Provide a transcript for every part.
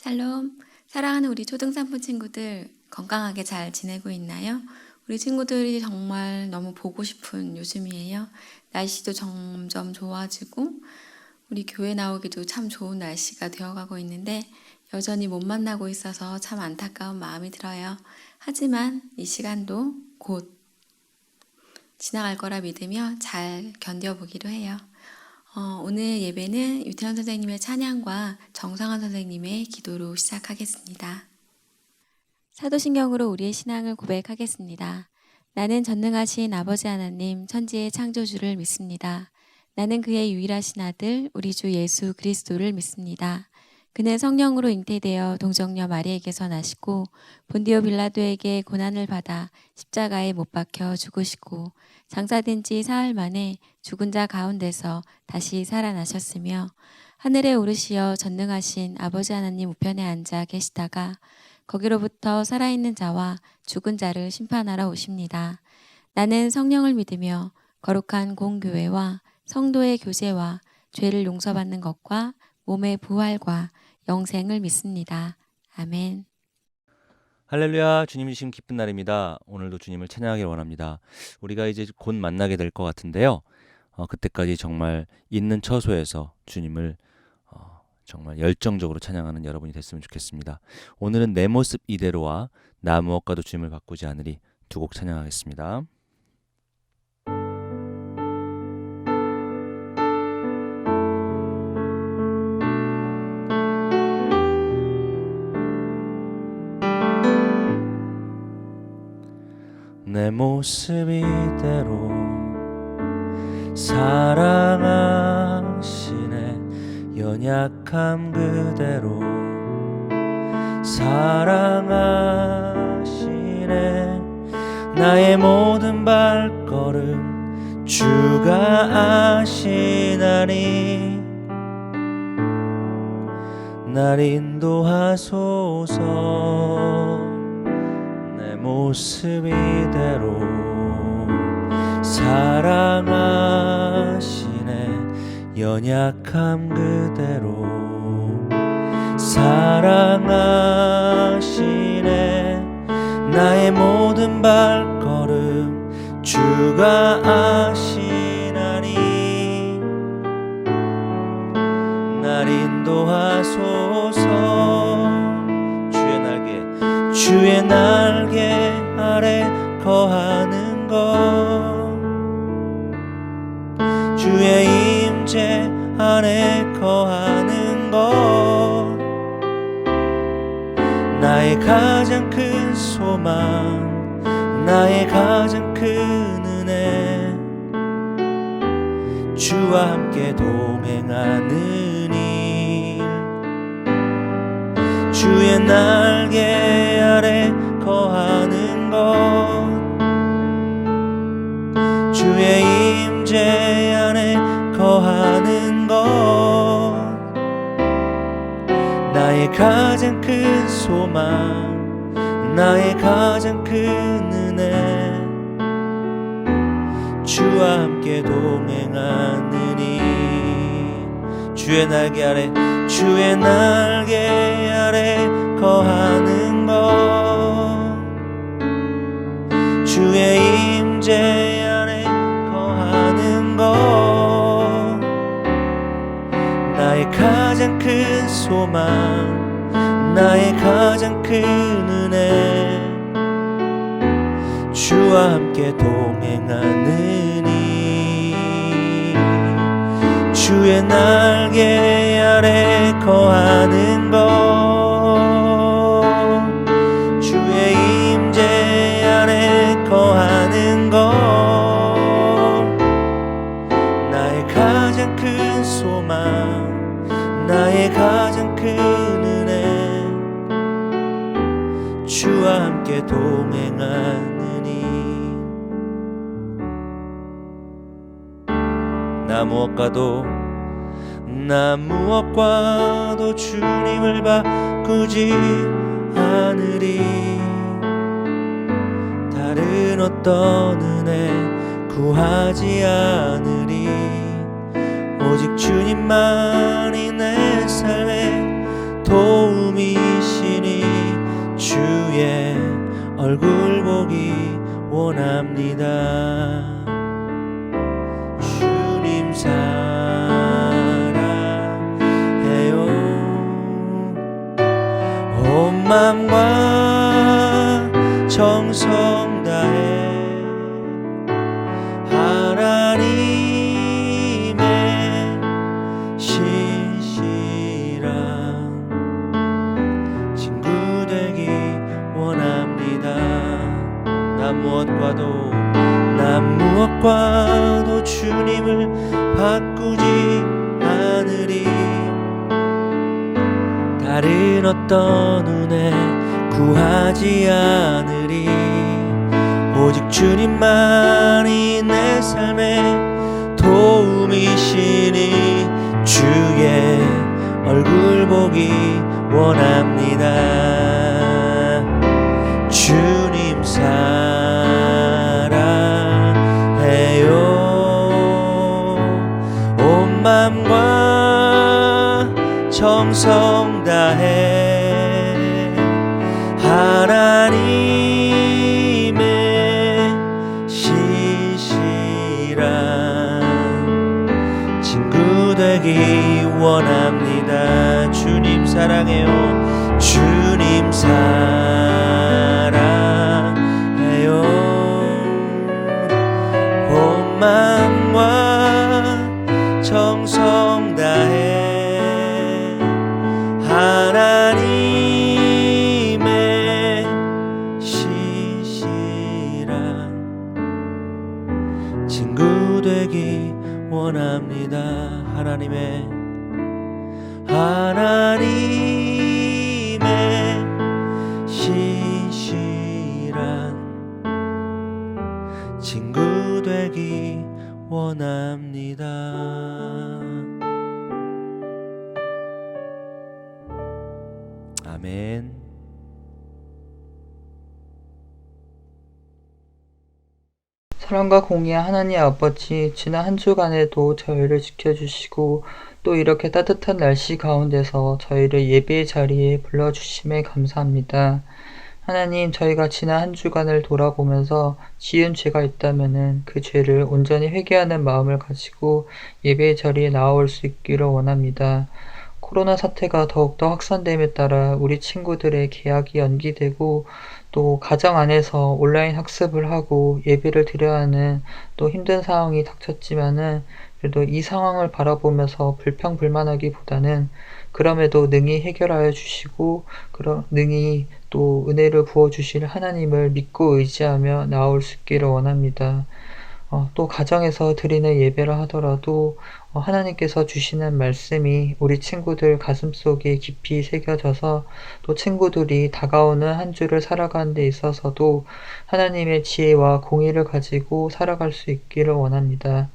샬롬, 사랑하는 우리 초등산부 친구들 건강하게 잘 지내고 있나요? 우리 친구들이 정말 너무 보고 싶은 요즘이에요. 날씨도 점점 좋아지고 우리 교회 나오기도 참 좋은 날씨가 되어가고 있는데 여전히 못 만나고 있어서 참 안타까운 마음이 들어요. 하지만 이 시간도 곧 지나갈 거라 믿으며 잘 견뎌보기로 해요. 오늘 예배는 유태현 선생님의 찬양과 정상환 선생님의 기도로 시작하겠습니다. 사도신경으로 우리의 신앙을 고백하겠습니다. 나는 전능하신 아버지 하나님 천지의 창조주를 믿습니다. 나는 그의 유일하신 아들 우리 주 예수 그리스도를 믿습니다. 그는 성령으로 잉태되어 동정녀 마리에게서 나시고 본디오 빌라도에게 고난을 받아 십자가에 못 박혀 죽으시고 장사된 지 사흘 만에 죽은 자 가운데서 다시 살아나셨으며 하늘에 오르시어 전능하신 아버지 하나님 우편에 앉아 계시다가 거기로부터 살아있는 자와 죽은 자를 심판하러 오십니다. 나는 성령을 믿으며 거룩한 공교회와 성도의 교제와 죄를 용서받는 것과 몸의 부활과 영생을 믿습니다. 아멘. 할렐루야, 주님 주신 기쁜 날입니다. 오늘도 주님을 찬양하길 원합니다. 우리가 이제 곧 만나게 될 것 같은데요. 그때까지 정말 있는 처소에서 주님을 정말 열정적으로 찬양하는 여러분이 됐으면 좋겠습니다. 오늘은 내 모습 이대로와 나 무엇과도 주님을 바꾸지 않으리 두 곡 찬양하겠습니다. 내 모습 이대로 사랑하시네 연약함 그대로 사랑하시네 나의 모든 발걸음 주가 아시나니 날 인도하소서 모습 이대로 사랑하시네 연약함 그대로 사랑하시네 나의 모든 발걸음 주가 아시나니 날 인도하소서 주의 날개 아래 거하는 것 주의 임재 안에 거하는 것 나의 가장 큰 소망 나의 가장 큰 은혜 주와 함께 동행하는 주의 날개 아래 거하는 것 주의 임재 안에 거하는 것 나의 가장 큰 소망 나의 가장 큰 은혜 주와 함께 동행하느니 주의 날개 아래 주의 날개 아래 거하는 것 주의 임재 안에 거하는 것 나의 가장 큰 소망 나의 가장 큰 은혜 주와 함께 동행하느니 주의 날개 아래 거하는 것 주의 임재 안에 거하는 것 나의 가장 큰 소망 나의 가장 큰 은혜 주와 함께 동행하느니 나 무엇과도 주님을 바꾸지 않으리 다른 어떤 은혜 구하지 않으리 오직 주님만이 내 삶에 도움이 얼굴 보기 원합니다. 주님 사랑해요. 온 맘과 정성 다해 하나님의 신실한 친구 되기 원합니다. 난 무엇과도 주님을 바꾸지 않으리. 다른 어떤 은혜 구하지 않으리. 오직 주님만이 내 삶의 도움이시니 주의 얼굴 보기 원합니다. 주님 사랑해요. 온 맘과 정성 다해 하나님의 신실한 친구 되기 원합니다. 주님 사랑해요. 주님 사랑해요. 온 마음과 정성 다해 하나님의 신실한 친구 되기 원합니다. 하나님의 신실한 친구 되기 원합니다. 아멘. 사랑과 공의한 하나님 아버지, 지난 한 주간에도 저희를 지켜주시고 또 이렇게 따뜻한 날씨 가운데서 저희를 예배의 자리에 불러주심에 감사합니다. 하나님, 저희가 지난 한 주간을 돌아보면서 지은 죄가 있다면은 그 죄를 온전히 회개하는 마음을 가지고 예배의 자리에 나아올 수 있기를 원합니다. 코로나 사태가 더욱더 확산됨에 따라 우리 친구들의 개학이 연기되고 또 가정 안에서 온라인 학습을 하고 예배를 드려야 하는 또 힘든 상황이 닥쳤지만은 그래도 이 상황을 바라보면서 불평불만하기보다는 그럼에도 능히 해결하여 주시고 능히 또 은혜를 부어주실 하나님을 믿고 의지하며 나아올 수 있기를 원합니다. 또 가정에서 드리는 예배를 하더라도 하나님께서 주시는 말씀이 우리 친구들 가슴속에 깊이 새겨져서 또 친구들이 다가오는 한 주를 살아가는 데 있어서도 하나님의 지혜와 공의를 가지고 살아갈 수 있기를 원합니다.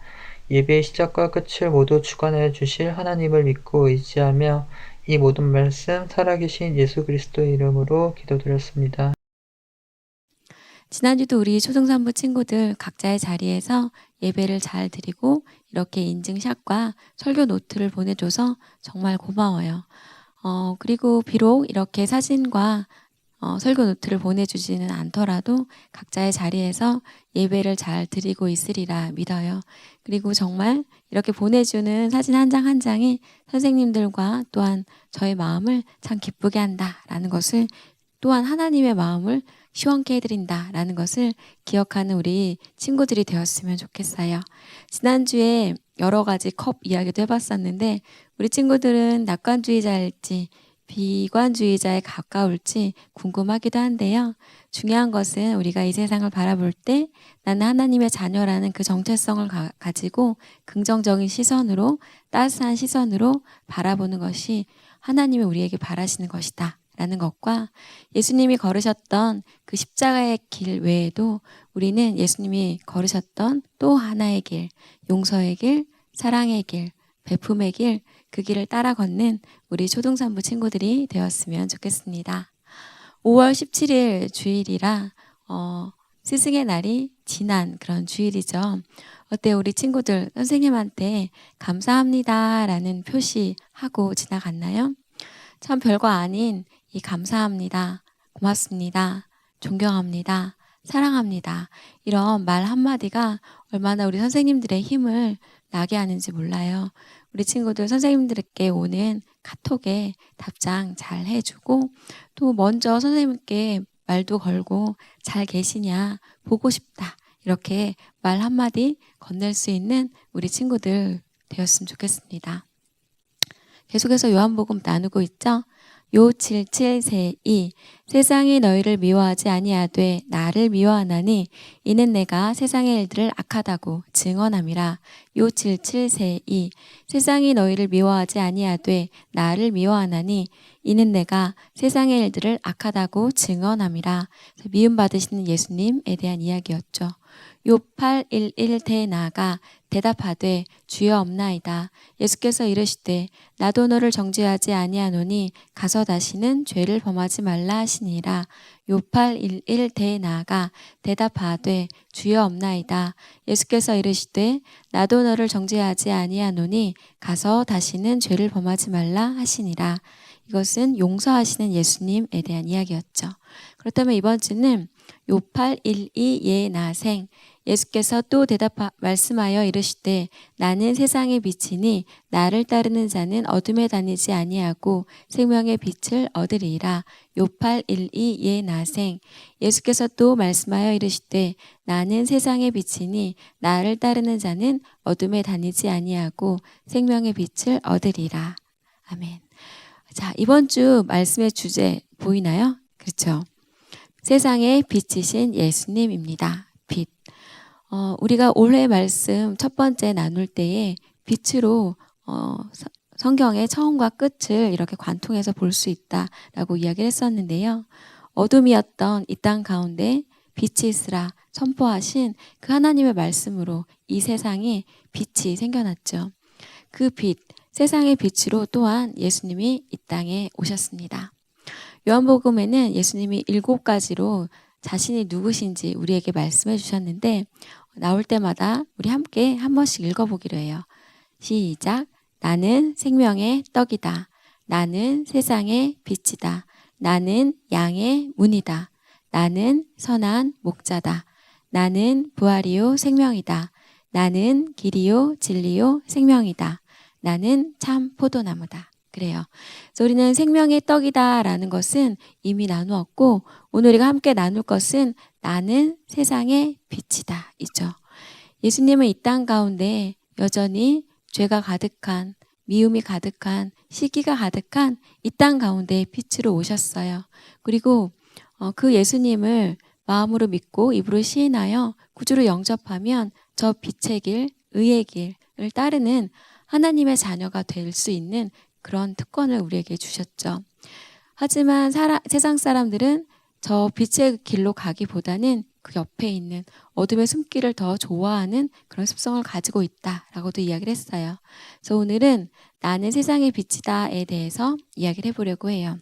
예배의 시작과 끝을 모두 주관해 주실 하나님을 믿고 의지하며 이 모든 말씀 살아계신 예수 그리스도의 이름으로 기도드렸습니다. 지난주도 우리 초등산부 친구들 각자의 자리에서 예배를 잘 드리고 이렇게 인증샷과 설교 노트를 보내줘서 정말 고마워요. 그리고 비록 이렇게 사진과 설교 노트를 보내주지는 않더라도 각자의 자리에서 예배를 잘 드리고 있으리라 믿어요. 그리고 정말 이렇게 보내주는 사진 한 장 한 장이 선생님들과 또한 저의 마음을 참 기쁘게 한다라는 것을, 또한 하나님의 마음을 시원케 해드린다라는 것을 기억하는 우리 친구들이 되었으면 좋겠어요. 지난주에 여러 가지 컵 이야기도 해봤었는데 우리 친구들은 낙관주의자일지 비관주의자에 가까울지 궁금하기도 한데요. 중요한 것은 우리가 이 세상을 바라볼 때 나는 하나님의 자녀라는 그 정체성을 가지고 긍정적인 시선으로, 따스한 시선으로 바라보는 것이 하나님이 우리에게 바라시는 것이다 라는 것과, 예수님이 걸으셨던 그 십자가의 길 외에도 우리는 예수님이 걸으셨던 또 하나의 길, 용서의 길, 사랑의 길, 베품의 길, 그 길을 따라 걷는 우리 초등산부 친구들이 되었으면 좋겠습니다. 5월 17일 주일이라 스승의 날이 지난 그런 주일이죠. 어때요? 우리 친구들 선생님한테 감사합니다 라는 표시하고 지나갔나요? 참 별거 아닌 이 감사합니다, 고맙습니다, 존경합니다. 사랑합니다. 이런 말 한마디가 얼마나 우리 선생님들의 힘을 나게 하는지 몰라요. 우리 친구들 선생님들께 오는 카톡에 답장 잘 해주고 또 먼저 선생님께 말도 걸고 잘 계시냐 보고 싶다 이렇게 말 한마디 건넬 수 있는 우리 친구들 되었으면 좋겠습니다. 계속해서 요한복음 나누고 있죠. 요 77세2 세상이 너희를 미워하지 아니하되 나를 미워하나니 이는 내가 세상의 일들을 악하다고 증언함이라. 요 77세2 세상이 너희를 미워하지 아니하되 나를 미워하나니 이는 내가 세상의 일들을 악하다고 증언함이라. 미움받으시는 예수님에 대한 이야기였죠. 요 811 대나가 대답하되 주여 없나이다. 예수께서 이르시되 나도 너를 정죄하지 아니하노니 가서 다시는 죄를 범하지 말라 하시니라. 요 811 대나가 대답하되 주여 없나이다. 예수께서 이르시되 나도 너를 정죄하지 아니하노니 가서 다시는 죄를 범하지 말라 하시니라. 이것은 용서하시는 예수님에 대한 이야기였죠. 그렇다면 이번 주는 요 812 예나생 예수께서 또 말씀하여 이르시되 나는 세상의 빛이니 나를 따르는 자는 어둠에 다니지 아니하고 생명의 빛을 얻으리라. 요 812 예나생 예수께서 또 말씀하여 이르시되 나는 세상의 빛이니 나를 따르는 자는 어둠에 다니지 아니하고 생명의 빛을 얻으리라. 아멘. 자, 이번 주 말씀의 주제 보이나요? 그렇죠. 세상의 빛이신 예수님입니다. 빛. 우리가 올해 말씀 첫 번째 나눌 때에 빛으로 성경의 처음과 끝을 이렇게 관통해서 볼 수 있다라고 이야기를 했었는데요. 어둠이었던 이 땅 가운데 빛이 있으라 선포하신 그 하나님의 말씀으로 이 세상에 빛이 생겨났죠. 그 빛, 세상의 빛으로 또한 예수님이 이 땅에 오셨습니다. 요한복음에는 예수님이 7가지로 자신이 누구신지 우리에게 말씀해 주셨는데 나올 때마다 우리 함께 한 번씩 읽어보기로 해요. 시작. 나는 생명의 떡이다. 나는 세상의 빛이다. 나는 양의 문이다. 나는 선한 목자다. 나는 부활이요 생명이다. 나는 길이요 진리요 생명이다. 나는 참 포도나무다. 그래요. 그래서 우리는 생명의 떡이다라는 것은 이미 나누었고 오늘 우리가 함께 나눌 것은 나는 세상의 빛이다 이죠. 예수님은 이 땅 가운데 여전히 죄가 가득한 미움이 가득한 시기가 가득한 이 땅 가운데 빛으로 오셨어요. 그리고 그 예수님을 마음으로 믿고 입으로 시인하여 구주로 영접하면 저 빛의 길, 의의 길을 따르는 하나님의 자녀가 될 수 있는 그런 특권을 우리에게 주셨죠. 하지만 세상 사람들은 저 빛의 길로 가기보다는 그 옆에 있는 어둠의 숨길을 더 좋아하는 그런 습성을 가지고 있다라고도 이야기를 했어요. 그래서 오늘은 나는 세상의 빛이다에 대해서 이야기를 해보려고 해요.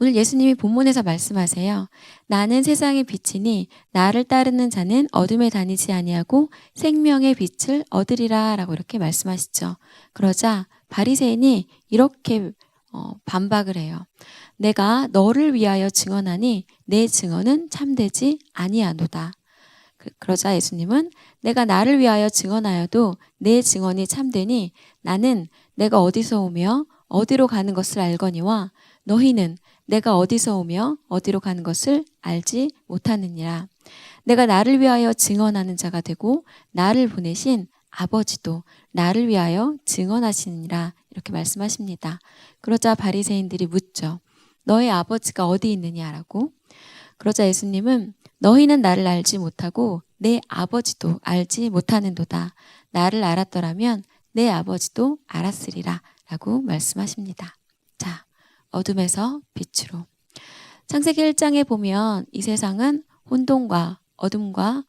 오늘 예수님이 본문에서 말씀하세요. 나는 세상의 빛이니 나를 따르는 자는 어둠에 다니지 아니하고 생명의 빛을 얻으리라 라고 이렇게 말씀하시죠. 그러자 바리새인이 이렇게 반박을 해요. 내가 너를 위하여 증언하니 내 증언은 참되지 아니하노다. 그러자 예수님은 내가 나를 위하여 증언하여도 내 증언이 참되니 나는 내가 어디서 오며 어디로 가는 것을 알거니와 너희는 내가 어디서 오며 어디로 가는 것을 알지 못하느니라. 내가 나를 위하여 증언하는 자가 되고 나를 보내신 아버지도 나를 위하여 증언하시느니라 이렇게 말씀하십니다. 그러자 바리새인들이 묻죠. 너의 아버지가 어디 있느냐라고. 그러자 예수님은 너희는 나를 알지 못하고 내 아버지도 알지 못하는도다. 나를 알았더라면 내 아버지도 알았으리라 라고 말씀하십니다. 자, 어둠에서 빛으로. 창세기 1장에 보면 이 세상은 혼돈과 어둠과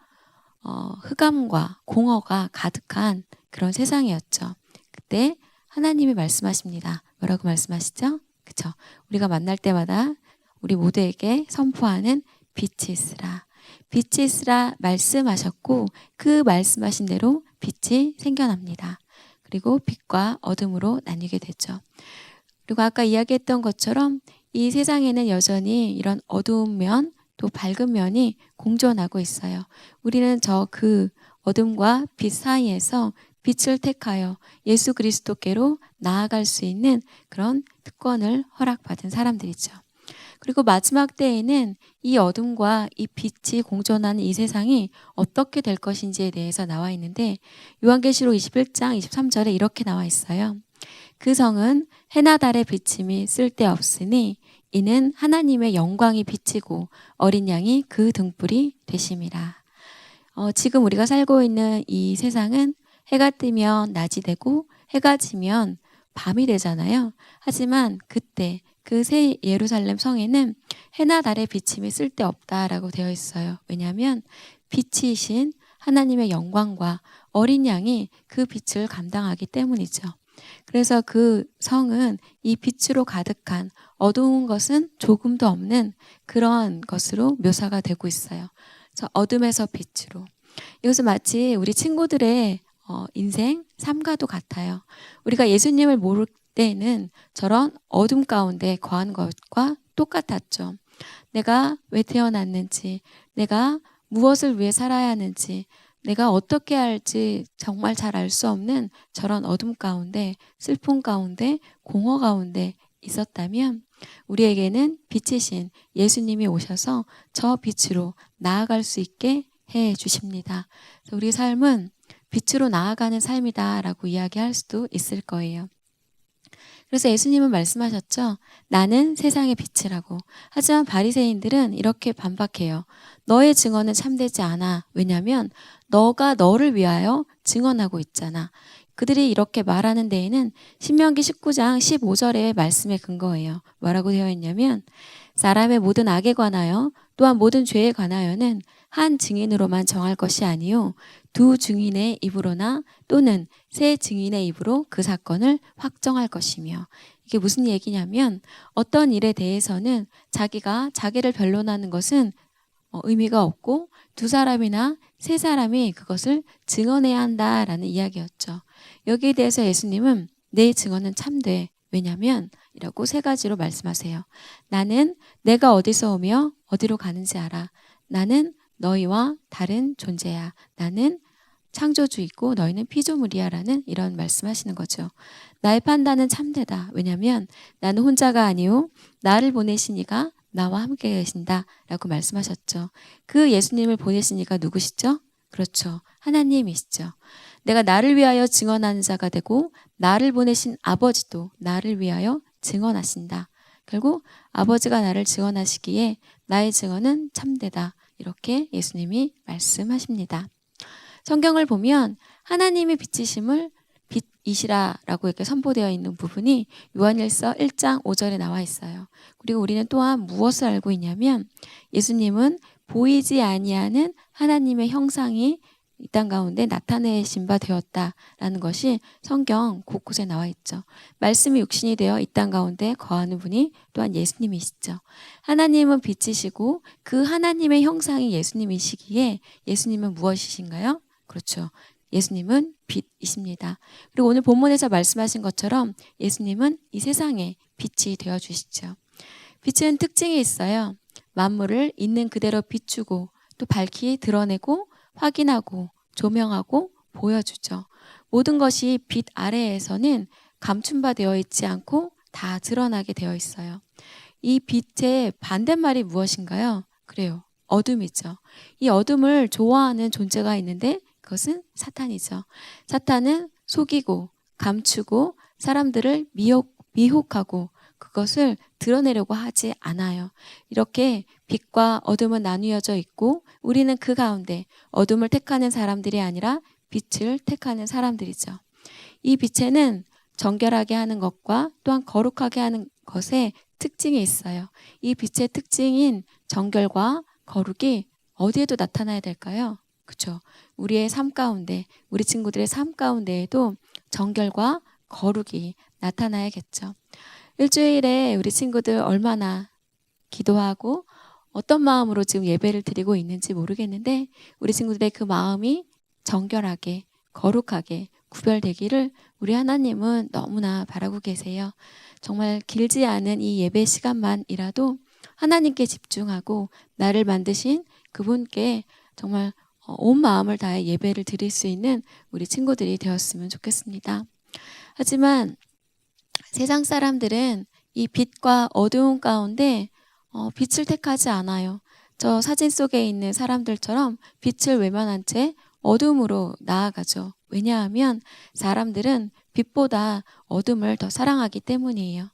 흑암과 공허가 가득한 그런 세상이었죠. 그때 하나님이 말씀하십니다. 뭐라고 말씀하시죠? 그쵸? 우리가 만날 때마다 우리 모두에게 선포하는 빛이 있으라. 빛이 있으라 말씀하셨고 그 말씀하신 대로 빛이 생겨납니다. 그리고 빛과 어둠으로 나뉘게 되죠. 그리고 아까 이야기했던 것처럼 이 세상에는 여전히 이런 어두운 면, 또 밝은 면이 공존하고 있어요. 우리는 그 어둠과 빛 사이에서 빛을 택하여 예수 그리스도께로 나아갈 수 있는 그런 특권을 허락받은 사람들이죠. 그리고 마지막 때에는 이 어둠과 이 빛이 공존하는 이 세상이 어떻게 될 것인지에 대해서 나와 있는데 요한계시록 21장 23절에 이렇게 나와 있어요. 그 성은 해나 달의 비침이 쓸데없으니 이는 하나님의 영광이 비치고 어린 양이 그 등불이 되심이라. 지금 우리가 살고 있는 이 세상은 해가 뜨면 낮이 되고 해가 지면 밤이 되잖아요. 하지만 그때 그 새 예루살렘 성에는 해나 달의 비침이 쓸데없다라고 되어 있어요. 왜냐하면 빛이신 하나님의 영광과 어린 양이 그 빛을 감당하기 때문이죠. 그래서 그 성은 이 빛으로 가득한 어두운 것은 조금도 없는 그런 것으로 묘사가 되고 있어요. 그래서 어둠에서 빛으로. 이것은 마치 우리 친구들의 인생, 삶과도 같아요. 우리가 예수님을 모를 때는 저런 어둠 가운데 거한 것과 똑같았죠. 내가 왜 태어났는지, 내가 무엇을 위해 살아야 하는지, 내가 어떻게 할지 정말 잘 알 수 없는 저런 어둠 가운데, 슬픔 가운데, 공허 가운데 있었다면 우리에게는 빛이신 예수님이 오셔서 저 빛으로 나아갈 수 있게 해 주십니다. 우리 삶은 빛으로 나아가는 삶이다라고 이야기할 수도 있을 거예요. 그래서 예수님은 말씀하셨죠. 나는 세상의 빛이라고. 하지만 바리새인들은 이렇게 반박해요. 너의 증언은 참되지 않아. 왜냐하면 너가 너를 위하여 증언하고 있잖아. 그들이 이렇게 말하는 데에는 신명기 19장 15절의 말씀에 근거해요. 뭐라고 되어 있냐면 사람의 모든 악에 관하여 또한 모든 죄에 관하여는 한 증인으로만 정할 것이 아니요 두 증인의 입으로나 또는 세 증인의 입으로 그 사건을 확정할 것이며 이게 무슨 얘기냐면 어떤 일에 대해서는 자기가 자기를 변론하는 것은 의미가 없고 두 사람이나 세 사람이 그것을 증언해야 한다라는 이야기였죠. 여기에 대해서 예수님은 내 증언은 참돼. 왜냐하면 이라고 세 가지로 말씀하세요. 나는 내가 어디서 오며 어디로 가는지 알아. 나는 너희와 다른 존재야. 나는 창조주이고 너희는 피조물이야 라는 이런 말씀하시는 거죠. 나의 판단은 참되다. 왜냐하면 나는 혼자가 아니오 나를 보내신 이가 나와 함께 계신다 라고 말씀하셨죠. 그 예수님을 보내신 이가 누구시죠? 그렇죠. 하나님이시죠. 내가 나를 위하여 증언하는 자가 되고 나를 보내신 아버지도 나를 위하여 증언하신다. 결국 아버지가 나를 증언하시기에 나의 증언은 참되다. 이렇게 예수님이 말씀하십니다. 성경을 보면 하나님의 빛이심을 빛이시라라고 이렇게 선포되어 있는 부분이 요한일서 1장 5절에 나와 있어요. 그리고 우리는 또한 무엇을 알고 있냐면 예수님은 보이지 아니하는 하나님의 형상이 이 땅 가운데 나타내신 바 되었다라는 것이 성경 곳곳에 나와 있죠. 말씀이 육신이 되어 이 땅 가운데 거하는 분이 또한 예수님이시죠. 하나님은 빛이시고 그 하나님의 형상이 예수님이시기에 예수님은 무엇이신가요? 그렇죠. 예수님은 빛이십니다. 그리고 오늘 본문에서 말씀하신 것처럼 예수님은 이 세상의 빛이 되어주시죠. 빛은 특징이 있어요. 만물을 있는 그대로 비추고 또 밝히 드러내고 확인하고 조명하고 보여주죠. 모든 것이 빛 아래에서는 감춘바 되어 있지 않고 다 드러나게 되어 있어요. 이 빛의 반대말이 무엇인가요? 그래요. 어둠이죠. 이 어둠을 좋아하는 존재가 있는데 그것은 사탄이죠. 사탄은 속이고 감추고 사람들을 미혹하고 그것을 드러내려고 하지 않아요. 이렇게 빛과 어둠은 나뉘어져 있고 우리는 그 가운데 어둠을 택하는 사람들이 아니라 빛을 택하는 사람들이죠. 이 빛에는 정결하게 하는 것과 또한 거룩하게 하는 것에 특징이 있어요. 이 빛의 특징인 정결과 거룩이 어디에도 나타나야 될까요? 그렇죠. 우리의 삶 가운데, 우리 친구들의 삶 가운데에도 정결과 거룩이 나타나야겠죠. 일주일에 우리 친구들 얼마나 기도하고 어떤 마음으로 지금 예배를 드리고 있는지 모르겠는데 우리 친구들의 그 마음이 정결하게 거룩하게 구별되기를 우리 하나님은 너무나 바라고 계세요. 정말 길지 않은 이 예배 시간만이라도 하나님께 집중하고 나를 만드신 그분께 정말 온 마음을 다해 예배를 드릴 수 있는 우리 친구들이 되었으면 좋겠습니다. 하지만 세상 사람들은 이 빛과 어두움 가운데 빛을 택하지 않아요. 저 사진 속에 있는 사람들처럼 빛을 외면한 채 어둠으로 나아가죠. 왜냐하면 사람들은 빛보다 어둠을 더 사랑하기 때문이에요.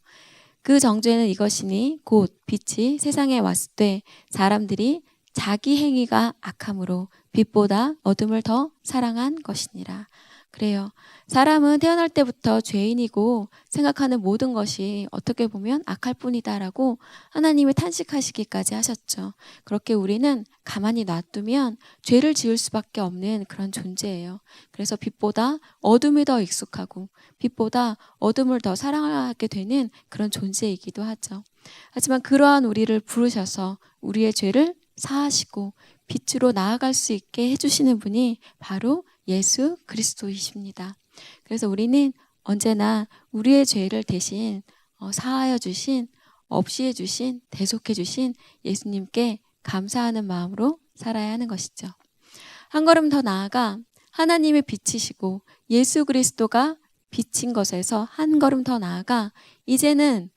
그 정죄는 이것이니 곧 빛이 세상에 왔을 때 사람들이 자기 행위가 악함으로 빛보다 어둠을 더 사랑한 것이니라. 그래요. 사람은 태어날 때부터 죄인이고 생각하는 모든 것이 어떻게 보면 악할 뿐이다라고 하나님이 탄식하시기까지 하셨죠. 그렇게 우리는 가만히 놔두면 죄를 지을 수밖에 없는 그런 존재예요. 그래서 빛보다 어둠이 더 익숙하고 빛보다 어둠을 더 사랑하게 되는 그런 존재이기도 하죠. 하지만 그러한 우리를 부르셔서 우리의 죄를 사하시고 빛으로 나아갈 수 있게 해주시는 분이 바로 예수 그리스도이십니다. 그래서 우리는 언제나 우리의 죄를 대신 사하여 주신, 없이해 주신, 대속해 주신 예수님께 감사하는 마음으로 살아야 하는 것이죠. 한 걸음 더 나아가 하나님의 빛이시고 예수 그리스도가 빛인 것에서 한 걸음 더 나아가 이제는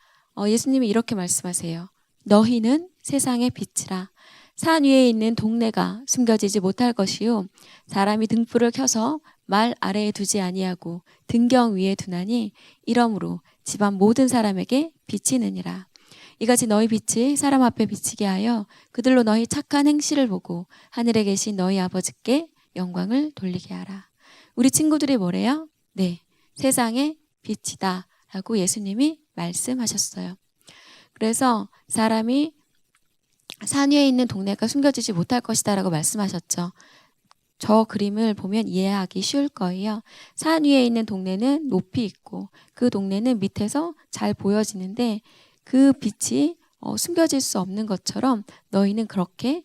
예수님이 이렇게 말씀하세요. 너희는 세상의 빛이라. 산 위에 있는 동네가 숨겨지지 못할 것이요 사람이 등불을 켜서 말 아래에 두지 아니하고 등경 위에 두나니 이러므로 집안 모든 사람에게 비치느니라. 이같이 너희 빛이 사람 앞에 비치게 하여 그들로 너희 착한 행실을 보고 하늘에 계신 너희 아버지께 영광을 돌리게 하라. 우리 친구들이 뭐래요? 네, 세상의 빛이다 라고 예수님이 말씀하셨어요. 그래서 사람이 산 위에 있는 동네가 숨겨지지 못할 것이다 라고 말씀하셨죠. 저 그림을 보면 이해하기 쉬울 거예요. 산 위에 있는 동네는 높이 있고 그 동네는 밑에서 잘 보여지는데 그 빛이 숨겨질 수 없는 것처럼 너희는 그렇게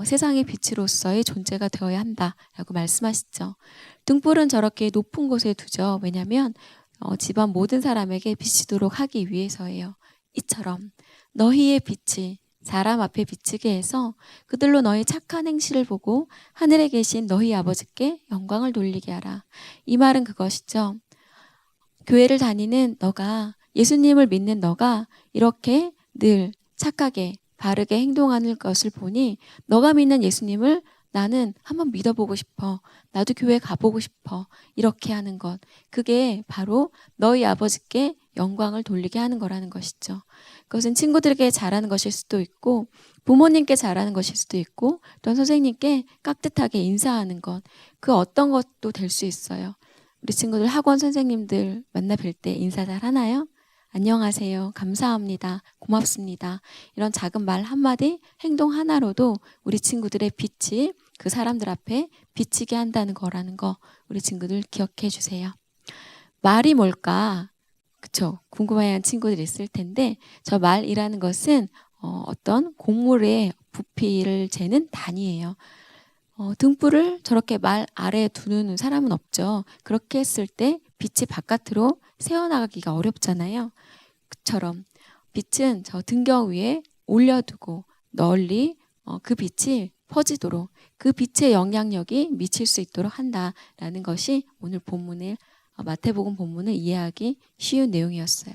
세상의 빛으로서의 존재가 되어야 한다라고 말씀하시죠. 등불은 저렇게 높은 곳에 두죠. 왜냐하면 집안 모든 사람에게 비치도록 하기 위해서예요. 이처럼 너희의 빛이 사람 앞에 비치게 해서 그들로 너희 착한 행실을 보고 하늘에 계신 너희 아버지께 영광을 돌리게 하라. 이 말은 그것이죠. 교회를 다니는 너가, 예수님을 믿는 너가 이렇게 늘 착하게 바르게 행동하는 것을 보니 너가 믿는 예수님을 나는 한번 믿어보고 싶어. 나도 교회 가보고 싶어. 이렇게 하는 것. 그게 바로 너희 아버지께 영광을 돌리게 하는 거라는 것이죠. 그것은 친구들에게 잘하는 것일 수도 있고 부모님께 잘하는 것일 수도 있고 또 선생님께 깍듯하게 인사하는 것. 그 어떤 것도 될 수 있어요. 우리 친구들 학원 선생님들 만나 뵐 때 인사 잘 하나요? 안녕하세요. 감사합니다. 고맙습니다. 이런 작은 말 한마디, 행동 하나로도 우리 친구들의 빛이 그 사람들 앞에 비치게 한다는 거라는 거 우리 친구들 기억해 주세요. 말이 뭘까? 그쵸? 궁금해하는 친구들이 있을 텐데 저 말이라는 것은 어떤 곡물의 부피를 재는 단위예요. 등불을 저렇게 말 아래에 두는 사람은 없죠. 그렇게 했을 때 빛이 바깥으로 새어나가기가 어렵잖아요. 그처럼 빛은 저 등경 위에 올려두고 널리 그 빛이 퍼지도록 그 빛의 영향력이 미칠 수 있도록 한다라는 것이 오늘 본문을 마태복음 본문을 이해하기 쉬운 내용이었어요.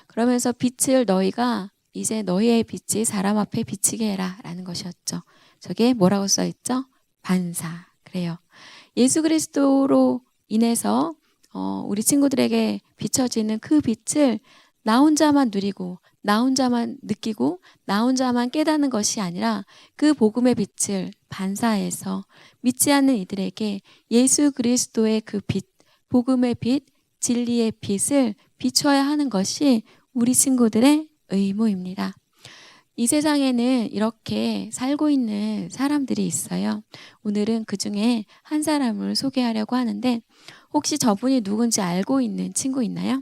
그러면서 빛을 너희가 이제 너희의 빛이 사람 앞에 비치게 해라 라는 것이었죠. 저게 뭐라고 써있죠? 반사. 그래요. 예수 그리스도로 인해서 우리 친구들에게 비춰지는 그 빛을 나 혼자만 누리고 나 혼자만 느끼고 나 혼자만 깨닫는 것이 아니라 그 복음의 빛을 반사해서 믿지 않는 이들에게 예수 그리스도의 그 빛, 복음의 빛, 진리의 빛을 비춰야 하는 것이 우리 친구들의 의무입니다. 이 세상에는 이렇게 살고 있는 사람들이 있어요. 오늘은 그 중에 한 사람을 소개하려고 하는데 혹시 저분이 누군지 알고 있는 친구 있나요?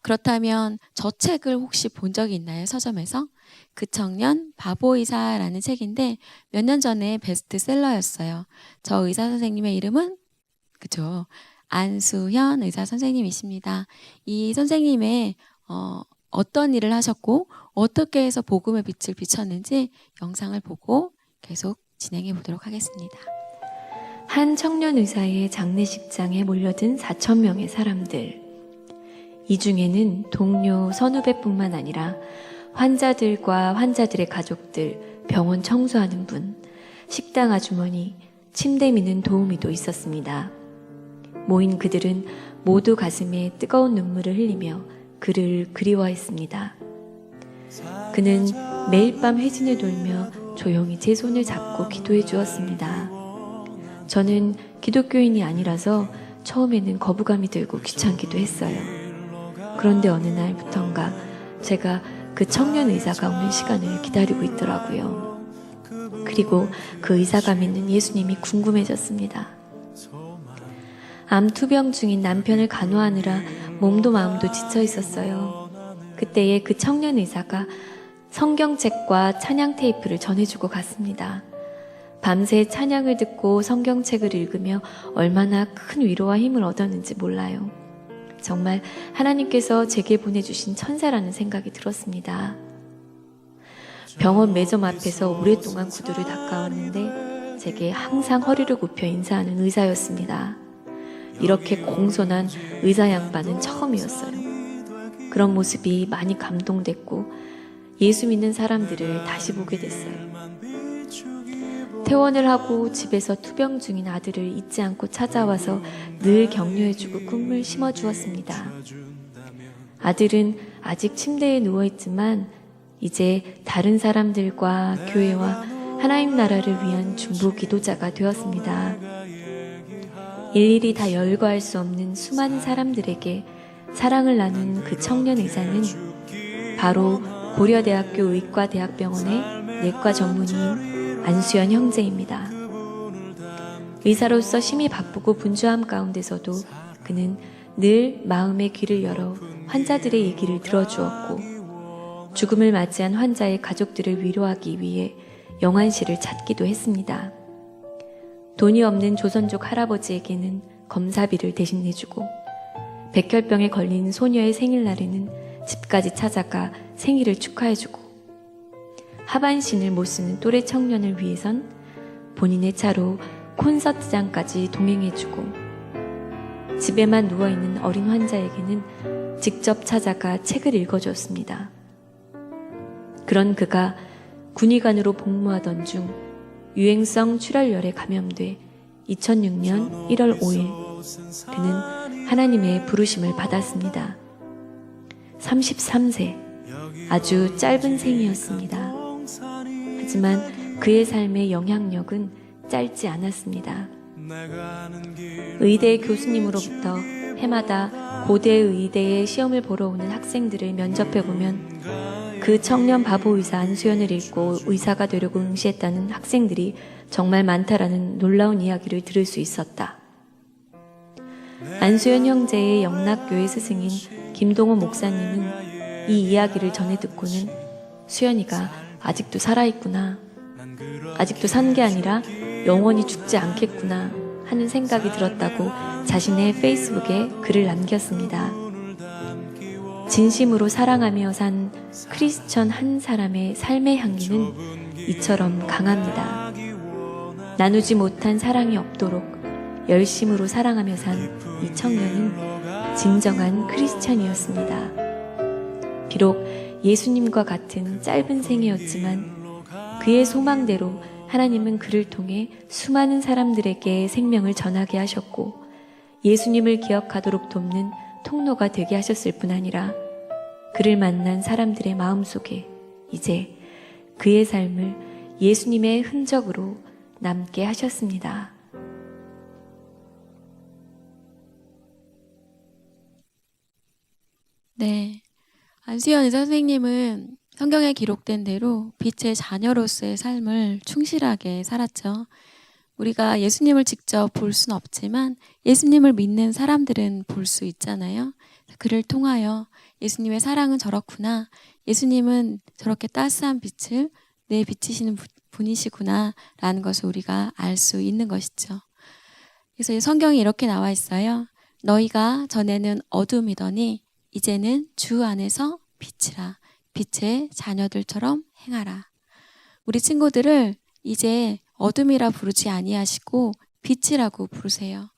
그렇다면 저 책을 혹시 본 적이 있나요? 서점에서? 그 청년 바보의사라는 책인데 몇 년 전에 베스트셀러였어요. 저 의사 선생님의 이름은 그죠? 안수현 의사 선생님이십니다. 이 선생님의 어떤 일을 하셨고 어떻게 해서 복음의 빛을 비췄는지 영상을 보고 계속 진행해 보도록 하겠습니다. 한 청년 의사의 장례식장에 몰려든 4,000명의 사람들. 이 중에는 동료, 선후배뿐만 아니라 환자들과 환자들의 가족들, 병원 청소하는 분, 식당 아주머니, 침대 미는 도우미도 있었습니다. 모인 그들은 모두 가슴에 뜨거운 눈물을 흘리며 그를 그리워했습니다. 그는 매일 밤 회진을 돌며 조용히 제 손을 잡고 기도해 주었습니다. 저는 기독교인이 아니라서 처음에는 거부감이 들고 귀찮기도 했어요. 그런데 어느 날부턴가 제가 그 청년 의사가 오는 시간을 기다리고 있더라고요. 그리고 그 의사가 믿는 예수님이 궁금해졌습니다. 암 투병 중인 남편을 간호하느라 몸도 마음도 지쳐 있었어요. 그때에 그 청년 의사가 성경책과 찬양 테이프를 전해주고 갔습니다. 밤새 찬양을 듣고 성경책을 읽으며 얼마나 큰 위로와 힘을 얻었는지 몰라요. 정말 하나님께서 제게 보내주신 천사라는 생각이 들었습니다. 병원 매점 앞에서 오랫동안 구두를 닦아왔는데 제게 항상 허리를 굽혀 인사하는 의사였습니다. 이렇게 공손한 의사 양반은 처음이었어요. 그런 모습이 많이 감동됐고 예수 믿는 사람들을 다시 보게 됐어요. 퇴원을 하고 집에서 투병 중인 아들을 잊지 않고 찾아와서 늘 격려해주고 꿈을 심어주었습니다. 아들은 아직 침대에 누워있지만 이제 다른 사람들과 교회와 하나님 나라를 위한 중보 기도자가 되었습니다. 일일이 다 열거할 수 없는 수많은 사람들에게 사랑을 나눈 그 청년 의사는 바로 고려대학교 의과대학병원의 내과 전문의인 안수연 형제입니다. 의사로서 심히 바쁘고 분주함 가운데서도 그는 늘 마음의 귀를 열어 환자들의 얘기를 들어주었고 죽음을 맞이한 환자의 가족들을 위로하기 위해 영안실을 찾기도 했습니다. 돈이 없는 조선족 할아버지에게는 검사비를 대신 내주고 백혈병에 걸린 소녀의 생일날에는 집까지 찾아가 생일을 축하해주고 하반신을 못 쓰는 또래 청년을 위해선 본인의 차로 콘서트장까지 동행해주고 집에만 누워있는 어린 환자에게는 직접 찾아가 책을 읽어줬습니다. 그런 그가 군의관으로 복무하던 중 유행성 출혈열에 감염돼 2006년 1월 5일 그는 하나님의 부르심을 받았습니다. 33세, 아주 짧은 생이었습니다. 하지만 그의 삶의 영향력은 짧지 않았습니다. 의대 교수님으로부터 해마다 고대 의대에 시험을 보러 오는 학생들을 면접해보면 그 청년 바보 의사 안수연을 읽고 의사가 되려고 응시했다는 학생들이 정말 많다라는 놀라운 이야기를 들을 수 있었다. 안수연 형제의 영락교회 스승인 김동호 목사님은 이 이야기를 전해 듣고는 수연이가 아직도 살아있구나, 아직도 산 게 아니라 영원히 죽지 않겠구나 하는 생각이 들었다고 자신의 페이스북에 글을 남겼습니다. 진심으로 사랑하며 산 크리스천 한 사람의 삶의 향기는 이처럼 강합니다. 나누지 못한 사랑이 없도록 열심으로 사랑하며 산 이 청년은 진정한 크리스천이었습니다. 비록 예수님과 같은 짧은 생이었지만 그의 소망대로 하나님은 그를 통해 수많은 사람들에게 생명을 전하게 하셨고 예수님을 기억하도록 돕는 통로가 되게 하셨을 뿐 아니라 그를 만난 사람들의 마음속에 이제 그의 삶을 예수님의 흔적으로 남게 하셨습니다. 네, 안수연 의사 선생님은 성경에 기록된 대로 빛의 자녀로서의 삶을 충실하게 살았죠. 우리가 예수님을 직접 볼 수는 없지만 예수님을 믿는 사람들은 볼 수 있잖아요. 그를 통하여 예수님의 사랑은 저렇구나, 예수님은 저렇게 따스한 빛을 내 비치시는 분이시구나 라는 것을 우리가 알 수 있는 것이죠. 그래서 이 성경에 이렇게 나와 있어요. 너희가 전에는 어둠이더니 이제는 주 안에서 빛이라. 빛의 자녀들처럼 행하라. 우리 친구들을 이제 어둠이라 부르지 아니하시고 빛이라고 부르세요.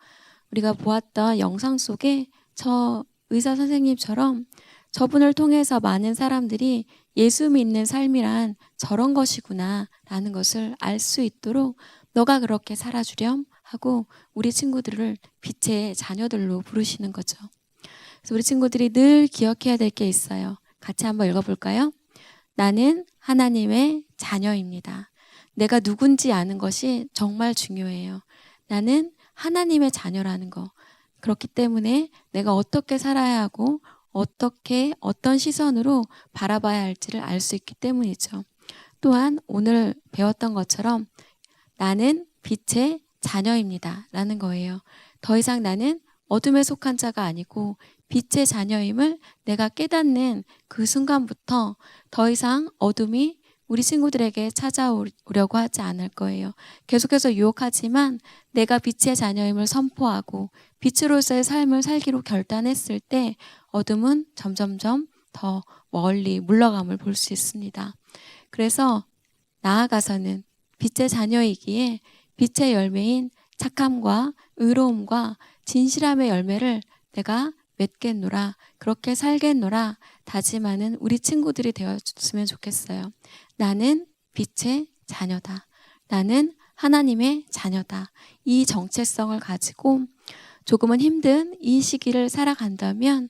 우리가 보았던 영상 속에 저 의사 선생님처럼 저분을 통해서 많은 사람들이 예수 믿는 삶이란 저런 것이구나 라는 것을 알 수 있도록 너가 그렇게 살아주렴 하고 우리 친구들을 빛의 자녀들로 부르시는 거죠. 그래서 우리 친구들이 늘 기억해야 될 게 있어요. 같이 한번 읽어볼까요? 나는 하나님의 자녀입니다. 내가 누군지 아는 것이 정말 중요해요. 나는 하나님의 자녀라는 거. 그렇기 때문에 내가 어떻게 살아야 하고 어떻게 어떤 시선으로 바라봐야 할지를 알 수 있기 때문이죠. 또한 오늘 배웠던 것처럼 나는 빛의 자녀입니다 라는 거예요. 더 이상 나는 어둠에 속한 자가 아니고 빛의 자녀임을 내가 깨닫는 그 순간부터 더 이상 어둠이 우리 친구들에게 찾아오려고 하지 않을 거예요. 계속해서 유혹하지만 내가 빛의 자녀임을 선포하고 빛으로서의 삶을 살기로 결단했을 때 어둠은 점점점 더 멀리 물러감을 볼 수 있습니다. 그래서 나아가서는 빛의 자녀이기에 빛의 열매인 착함과 의로움과 진실함의 열매를 내가 맺겠노라, 그렇게 살겠노라 다짐하는 우리 친구들이 되었으면 좋겠어요. 나는 빛의 자녀다. 나는 하나님의 자녀다. 이 정체성을 가지고 조금은 힘든 이 시기를 살아간다면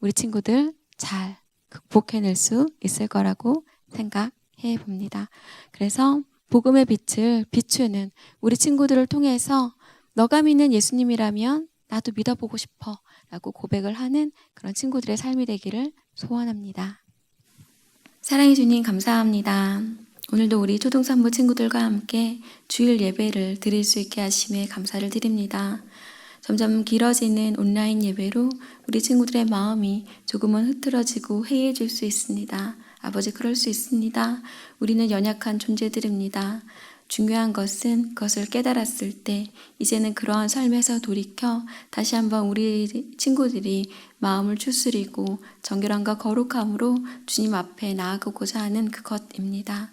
우리 친구들 잘 극복해낼 수 있을 거라고 생각해 봅니다. 그래서 복음의 빛을 비추는 우리 친구들을 통해서 너가 믿는 예수님이라면 나도 믿어보고 싶어 라고 고백을 하는 그런 친구들의 삶이 되기를 소원합니다. 사랑해 주님 감사합니다. 오늘도 우리 초등산부 친구들과 함께 주일 예배를 드릴 수 있게 하심에 감사를 드립니다. 점점 길어지는 온라인 예배로 우리 친구들의 마음이 조금은 흐트러지고 해이해질 수 있습니다. 아버지 그럴 수 있습니다. 우리는 연약한 존재들입니다. 중요한 것은 그것을 깨달았을 때 이제는 그러한 삶에서 돌이켜 다시 한번 우리 친구들이 마음을 추스리고 정결함과 거룩함으로 주님 앞에 나아가고자 하는 그것입니다.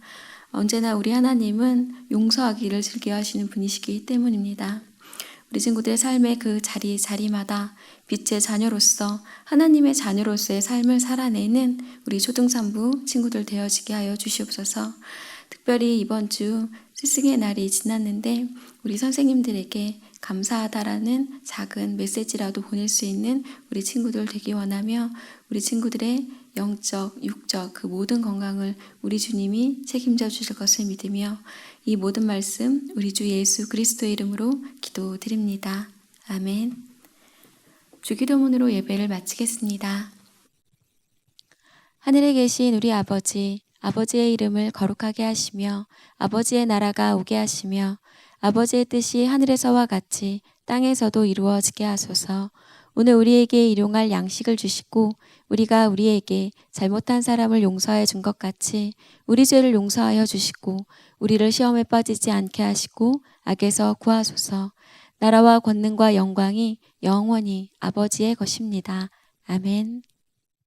언제나 우리 하나님은 용서하기를 즐겨하시는 분이시기 때문입니다. 우리 친구들의 삶의 그 자리마다 빛의 자녀로서 하나님의 자녀로서의 삶을 살아내는 우리 초등산부 친구들 되어지게 하여 주시옵소서. 특별히 이번 주 스승의 날이 지났는데 우리 선생님들에게 감사하다라는 작은 메시지라도 보낼 수 있는 우리 친구들 되기 원하며 우리 친구들의 영적, 육적 그 모든 건강을 우리 주님이 책임져 주실 것을 믿으며 이 모든 말씀 우리 주 예수 그리스도의 이름으로 기도드립니다. 아멘. 주기도문으로 예배를 마치겠습니다. 하늘에 계신 우리 아버지, 아버지의 이름을 거룩하게 하시며 아버지의 나라가 오게 하시며 아버지의 뜻이 하늘에서와 같이 땅에서도 이루어지게 하소서. 오늘 우리에게 일용할 양식을 주시고 우리가 우리에게 잘못한 사람을 용서해 준 것 같이 우리 죄를 용서하여 주시고 우리를 시험에 빠지지 않게 하시고 악에서 구하소서. 나라와 권능과 영광이 영원히 아버지의 것입니다. 아멘.